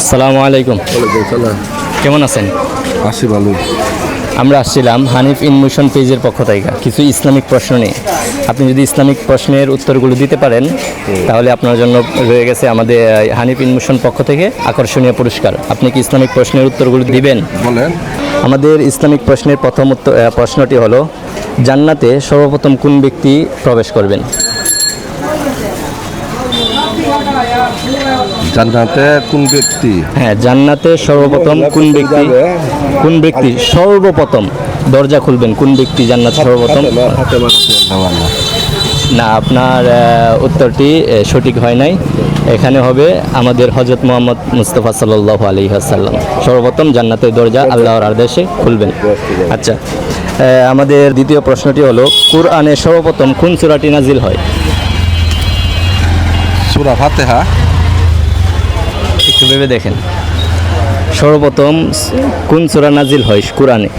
আসসালামু আলাইকুম। কেমন আছেন? আসি ভালো। আমরা আসছিলাম হানিফ ইনমোশন পেজের পক্ষ থেকে কিছু ইসলামিক প্রশ্ন নিয়ে। আপনি যদি ইসলামিক প্রশ্নের উত্তরগুলো দিতে পারেন তাহলে আপনার জন্য রয়ে গেছে আমাদের হানিফ ইনমোশন পক্ষ থেকে আকর্ষণীয় পুরস্কার। আপনি কি ইসলামিক প্রশ্নের উত্তরগুলো দিবেন? বলেন। আমাদের ইসলামিক প্রশ্নের প্রথম প্রশ্নটি হলো, জান্নাতে সর্বপ্রথম কোন ব্যক্তি প্রবেশ করবেন? জান্নাতে কোন ব্যক্তি? হ্যাঁ, জান্নাতে সর্বপ্রথম কোন ব্যক্তি সর্বপ্রথম দরজা খুলবেন? কোন ব্যক্তি জান্নাত সর্বপ্রথম? না, আপনার উত্তরটি সঠিক হয় নাই। এখানে হবে আমাদের হযরত মুহাম্মদ মুস্তাফা সাল্লাল্লাহু আলাইহি ওয়াসাল্লাম সর্বপ্রথম জান্নাতের দরজা আল্লাহর আদেশে খুলবেন। আচ্ছা, আমাদের দ্বিতীয় প্রশ্নটি হলো, কুরআনে সর্বপ্রথম কোন সূরাটি নাজিল হয়? সূরা ফাতিহা। একটু ভেবে দেখেন, সর্বপ্রথম কোন সূরা নাজিল হয় কুরআনে?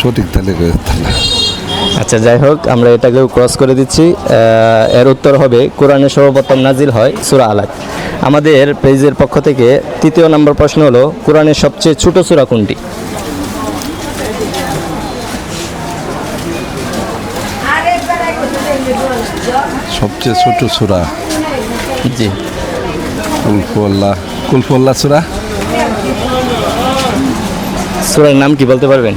সঠিক তাহলে। আচ্ছা, যাই হোক, আমরা এটাকেও ক্রস করে দিচ্ছি। এর উত্তর হবে কোরআনে সর্বপ্রথম নাজিল হয় সূরা আলাক। আমাদের পেজের পক্ষ থেকে তৃতীয় নম্বর প্রশ্ন হলো, কোরআনের সবচেয়ে ছোট সূরা কোনটি? সবচেয়ে ছোট সূরা? জি, কুলফুল্লাহ সূরা। সূরার নাম কি বলতে পারবেন?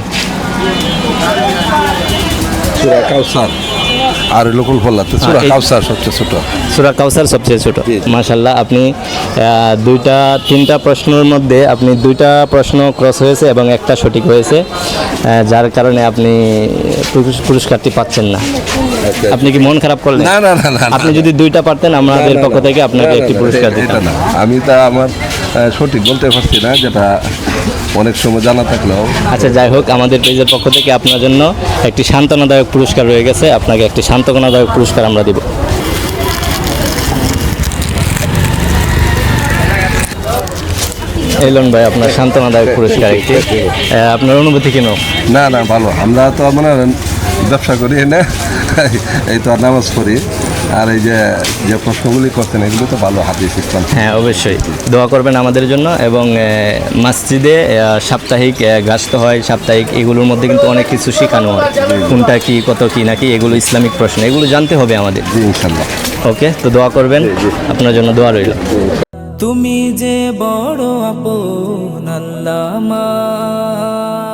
সূরা কাউসার। আর হলো কুলফুল্লাহ। সূরা কাউসার সবচেয়ে ছোট। সূরা কাউসার সবচেয়ে ছোট। মাশাআল্লাহ, আপনি তিনটা প্রশ্নের মধ্যে আপনি দুইটা প্রশ্ন ক্রস হয়েছে এবং একটা সঠিক হয়েছে, যার কারণে আপনি পুরস্কারটি পাচ্ছেন না। আপনি কি মন খারাপ করলেন? না না না, আপনি যদি দুইটা পারতেন আমাদের পক্ষ থেকে আপনাকে একটি পুরস্কার দিতাম। আমি তা আমার সঠিক বলতে পারছি না, যেটা অনেক সময় জানা থাকলেও। আচ্ছা, যাই হোক, আমাদের পেজের পক্ষ থেকে আপনার জন্য একটি সান্ত্বনাদায়ক পুরস্কার রয়ে গেছে। আপনাকে একটি সান্ত্বনাদায়ক পুরস্কার আমরা দিব। এলন ভাই, আপনার সান্ত্বনাদায়ক পুরস্কার একটি। আপনার অনুভূতি কেন? না না, ভালো। আমরা তো মানে ব্যবসা করি না, এই তো নামাজ পড়ি। আর এই যে প্রশ্নগুলি করছেন এগুলো তো ভালো হাদিস ইসলাম। হ্যাঁ, অবশ্যই দোয়া করবেন আমাদের জন্য। এবং মসজিদে সাপ্তাহিক গাছতে হয়, সাপ্তাহিক এগুলোর মধ্যে কিন্তু অনেক কিছু শেখানো হয়। কোনটা কি, কত কি নাকি, এগুলো ইসলামিক প্রশ্ন, এগুলো জানতে হবে আমাদের। জি, ইনশাল্লাহ। ওকে, তো দোয়া করবেন, আপনার জন্য দোয়া রইল। তুমি যে বড় আপন আল্লাহ আমার।